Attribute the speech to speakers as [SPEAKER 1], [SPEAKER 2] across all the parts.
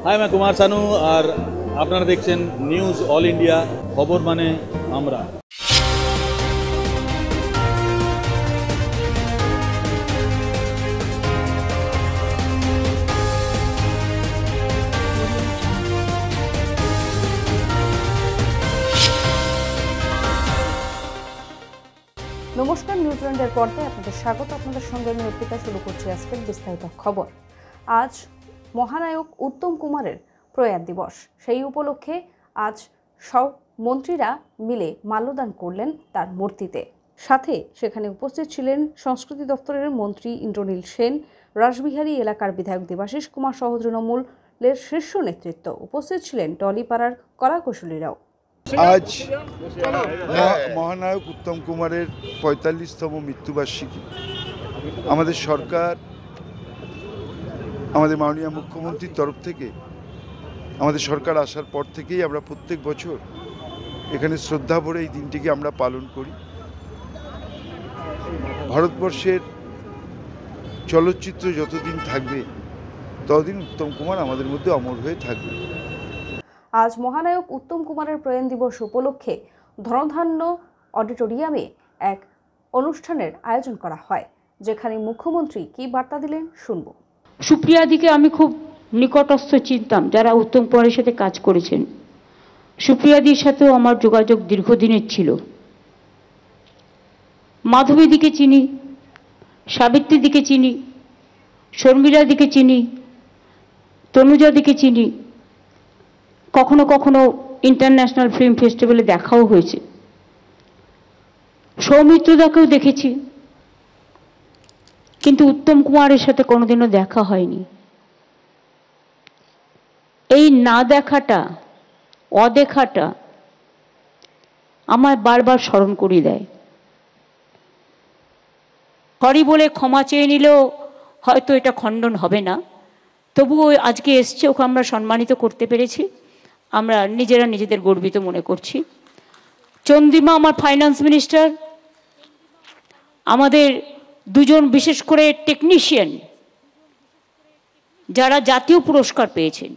[SPEAKER 1] हाय मैं कुमार सानू और আপনারা দেখছেন নিউজ অল ইন্ডিয়া খবর মানে আমরা।
[SPEAKER 2] নমস্কার, নিউজিল্যান্ডের পর্দায় আপনাদের স্বাগত। আপনাদের সঙ্গে আমি অর্পিতা। শুরু করছি আজকের বিস্তারিত খবর। আজ মহানায়ক উত্তম কুমারের প্রয়াণ দিবস। সেই উপলক্ষে আজ সব মন্ত্রীরা মিলে মাল্যদান করলেন তার মূর্তিতে। সাথে সেখানে উপস্থিত ছিলেন সংস্কৃতি দপ্তরের মন্ত্রী ইন্দ্রনীল সেন, রাসবিহারী এলাকার বিধায়ক দেবাশিস কুমার সহ তৃণমূলের শীর্ষ নেতৃত্ব। উপস্থিত ছিলেন টলিপাড়ার কলাকুশলীরাও।
[SPEAKER 3] আজ মহানায়ক উত্তম কুমারের ৪৫তম মৃত্যুবার্ষিকী। আমাদের সরকার, আমাদের মাননীয় মুখ্যমন্ত্রীর তরফ থেকে, আমাদের সরকার আসার পর থেকেই আমরা প্রত্যেক বছর এখানে শ্রদ্ধা ভরে এই দিনটিকে আমরা পালন করি। ভারতবর্ষের চলচ্চিত্র যতদিন থাকবে ততদিন উত্তম কুমার আমাদের মধ্যে অমর হয়ে থাকবে।
[SPEAKER 2] আজ মহানায়ক উত্তম কুমারের প্রয়াণ দিবস উপলক্ষে ধনধান্য অডিটোরিয়ামে এক অনুষ্ঠানের আয়োজন করা হয়, যেখানে মুখ্যমন্ত্রী কি বার্তা দিলেন শুনব।
[SPEAKER 4] সুপ্রিয়াদিকে আমি খুব নিকটস্থ চিনতাম, যারা উত্তম কুমারের সাথে কাজ করেছেন। সুপ্রিয়াদির সাথেও আমার যোগাযোগ দীর্ঘদিনের ছিল। মাধবীদিকে চিনি, সাবিত্রীদিকে চিনি, শর্মিলাদিকে চিনি, তনুজাদিকে চিনি। কখনো কখনো ইন্টারন্যাশনাল ফিল্ম ফেস্টিভ্যালে দেখাও হয়েছে। সৌমিত্রদাকেও দেখেছি, কিন্তু উত্তম কুমারের সাথে কোনোদিনও দেখা হয়নি। এই না দেখাটা, অদেখাটা আমায় বারবার স্মরণ করিয়ে দেয়। সরি বলে ক্ষমা চেয়ে নিলেও হয়তো এটা খণ্ডন হবে না, তবুও আজকে এসছে, ওকে আমরা সম্মানিত করতে পেরেছি। আমরা নিজেরা নিজেদের গর্বিত মনে করছি। চন্দ্রিমা আমার ফাইন্যান্স মিনিস্টার, আমাদের দুজন বিশেষ করে টেকনিশিয়ান যারা জাতীয় পুরস্কার পেয়েছেন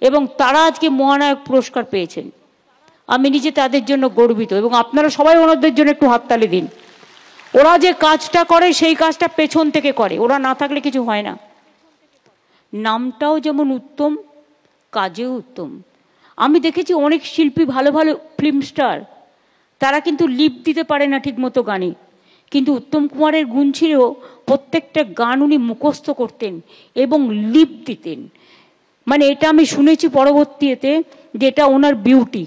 [SPEAKER 4] এবং তারা আজকে মহানায়ক পুরস্কার পেয়েছেন, আমি নিজে তাদের জন্য গর্বিত। এবং আপনারা সবাই ওনাদের জন্য একটু হাততালি দিন। ওরা যে কাজটা করে সেই কাজটা পেছন থেকে করে, ওরা না থাকলে কিছু হয় না। নামটাও যেমন উত্তম, কাজেও উত্তম। আমি দেখেছি অনেক শিল্পী, ভালো ভালো ফিল্ম স্টার, তারা কিন্তু লিপ দিতে পারে না ঠিক মতো গানে, কিন্তু উত্তম কুমারের গুণ ছিল প্রত্যেকটা গান উনি মুখস্থ করতেন এবং লিপ দিতেন। মানে এটা আমি শুনেছি পরবর্তীতে, যেটা ওনার বিউটি।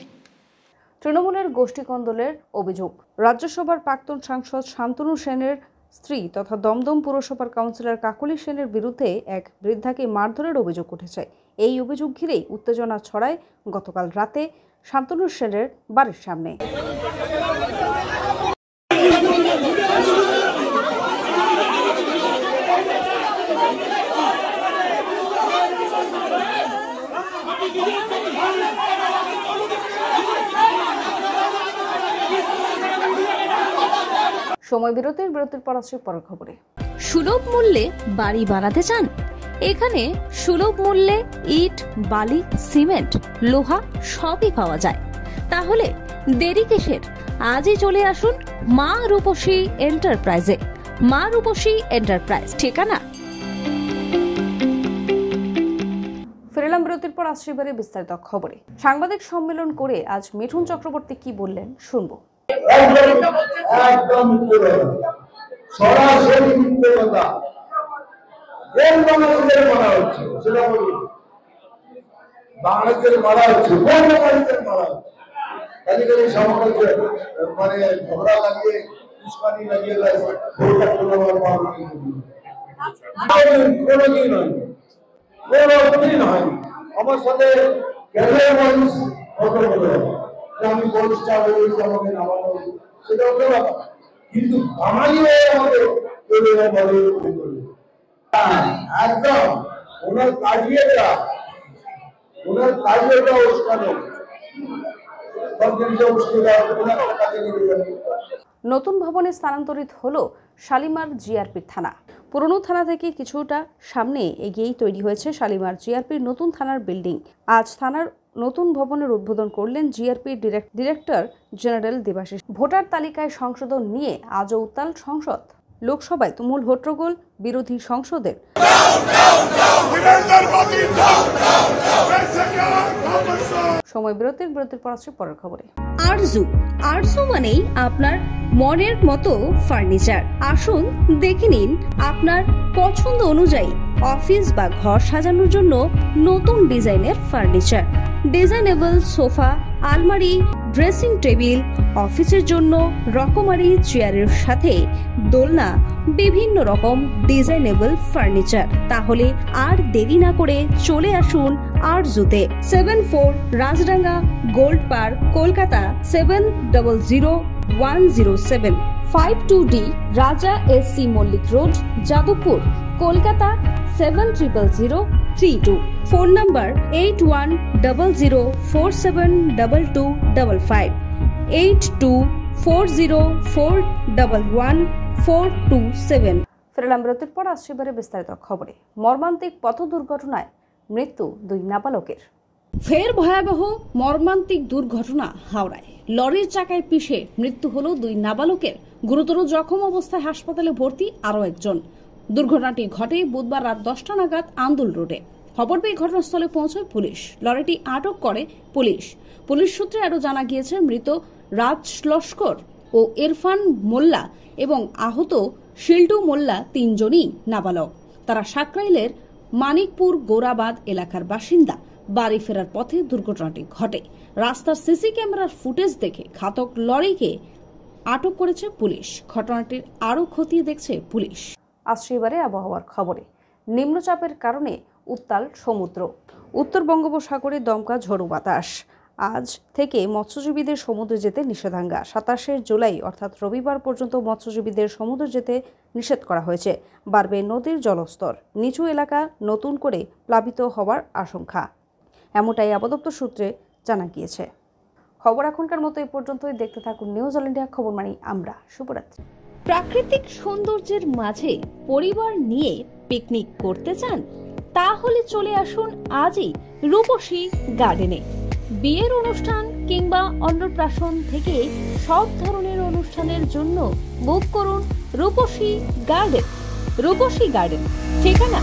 [SPEAKER 2] তৃণমূলের গোষ্ঠীকন্দলের অভিযোগ। রাজ্যসভার প্রাক্তন সাংসদ শান্তনু সেনের স্ত্রী তথা দমদম পুরসভার কাউন্সিলর কাকলি সেনের বিরুদ্ধে এক বৃদ্ধাকে মারধরের অভিযোগ উঠেছে। এই অভিযোগ ঘিরেই উত্তেজনা ছড়ায় গতকাল রাতে শান্তনু সেনের বাড়ির সামনে। সময় বিরতির পর আসছে পরের খবরে।
[SPEAKER 5] সুলভ মূল্যে বাড়ি বানাতে চান? এখানে সুলভ মূল্যে ইট, বালি, সিমেন্ট, লোহা সবই পাওয়া যায়। তাহলে দেরি কিসের? আজই চলে আসুন মা রূপসী এন্টারপ্রাইজে। মা রূপসী এন্টারপ্রাইজ, ঠিকানা।
[SPEAKER 2] ফিরলাম বিরতির পর আসছে এবারে বিস্তারিত খবরে। সাংবাদিক সম্মেলন করে আজ মিঠুন চক্রবর্তী কি বললেন শুনবো।
[SPEAKER 6] একদম সরাসরি মিথ্যে কথা। কোন বাংলাদেশের মারা হচ্ছে সেটা বলুন। বাংলাদেশের মারা হচ্ছে, কোন বাংলাদেশের মারা হচ্ছে? কাজে সমাজে মানে ঝগড়া লাগিয়ে, উস্কানি লাগিয়ে কোনোদিন হয়নি, কোনোদিন হয়নি। আমার সাথে ক্যারিয়ার মানুষ কথা বলে আমি পরিষ্টা হয়েছি, আমাকে নামানো, সেটা হতে পারে, কিন্তু বাঙালি হয়ে আমাদের একদম ওনার কাজিয়েটা, ওনার কাজিয়েটা উস্কানো।
[SPEAKER 2] নতুন ভবনে স্থানান্তরিত হলো শালিমার জিআরপির থানা। পুরনো থানা থেকে কিছুটা সামনে এগিয়েই তৈরি হয়েছে শালিমার জিআরপির নতুন থানার বিল্ডিং। আজ থানার নতুন ভবনের উদ্বোধন করলেন জিআরপির ডিরেক্টর জেনারেল দেবাশিস। ভোটার তালিকায় সংশোধন নিয়ে আজও উত্তাল সংসদ। লোকসভায় তুমুল হট্টগোল বিরোধী সংসদের। সময় বিরতির পর আসছে পরের খবরে।
[SPEAKER 5] আরজু মানেই আপনার মনের মতো ফার্নিচার। আসুন দেখে নিন আপনার পছন্দ অনুযায়ী অফিস বা ঘর সাজানোর জন্য নতুন ডিজাইনের ফার্নিচার। ডিজাইনেবল সোফা, আলমারি, ড্রেসিং টেবিল, অফিসের জন্য রকমারি চেয়ারের সাথে দোলনা, বিভিন্ন রকম ডিজাইনেবল ফার্নিচার। তাহলে আর দেরি না করে চলে আসুন আরজুতে। 74 Rajdanga gold park, Kolkata 700107। 52D Raja SC Mallick road, Jadavpur, Kolkata 700032। Phone number 8100472255, 8240411427।
[SPEAKER 2] ফেরালাম বিরতির পর আসছে এবারে বিস্তারিত খবরে। মর্মান্তিক পথ দুর্ঘটনায় মৃত্যু 2 নাবালকের।
[SPEAKER 5] ফের ভয়াবহ মর্মান্তিক দুর্ঘটনা হাওড়ায়। লরির চাকায় পিষে মৃত্যু হলো 2 নাবালকের। গুরুতর জখম অবস্থায় হাসপাতালে ভর্তি আরও একজন। দুর্ঘটনাটি ঘটে বুধবার রাত 10টা নাগাদ আন্দুল রোডে। খবর পেয়ে ঘটনাস্থলে পৌঁছায় পুলিশ। লরিটি আটক করে পুলিশ। পুলিশ সূত্রে আরও জানা গিয়েছে মৃত রাজ লস্কর ও ইরফান মোল্লা এবং আহত শিল্টু মোল্লা 3 জনই নাবালক। তারা সাকরাইলের মানিকপুর গোরাবাদ এলাকার বাসিন্দা। বাড়ি ফেরার পথে দুর্ঘটনাটি ঘটে। রাস্তার সিসি ক্যামেরার ফুটেজ দেখে ঘাতক লরিকে আটক করেছে পুলিশ। ঘটনাটির আরও খতিয়ে দেখছে পুলিশ।
[SPEAKER 2] আসছে এবারে আবহাওয়ার খবরে। নিম্নচাপের কারণে উত্তাল সমুদ্র। উত্তর বঙ্গোপসাগরে দমকা ঝোড়ো বাতাস। আজ থেকে মৎস্যজীবীদের সমুদ্রে যেতে নিষেধাজ্ঞা। 27 জুলাই অর্থাৎ রবিবার পর্যন্ত মৎস্যজীবীদের সমুদ্রে যেতে নিষেধ করা হয়েছে। বাড়বে নদীর জলস্তর। নিচু এলাকা নতুন করে প্লাবিত হওয়ার আশঙ্কা, এমনটাই আবহাওয়া সূত্রে জানা গিয়েছে। খবর এখনকার মতো এই পর্যন্তই। দেখতে থাকুন নিউজ অল ইন্ডিয়া খবর মানে আমরা। শুভরাত্রি।
[SPEAKER 5] প্রাকৃতিক সৌন্দর্যের মাঝে পরিবার নিয়ে পিকনিক করতে চান? তাহলে চলে আসুন আজই রূপসী গার্ডেনে। বিয়ের অনুষ্ঠান কিংবা অন্নপ্রাশন থেকে সব ধরনের অনুষ্ঠানের জন্য বুক করুন রূপসী গার্ডেন। রূপসী গার্ডেন ঠিকানা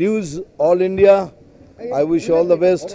[SPEAKER 7] News All India, I wish you all the best.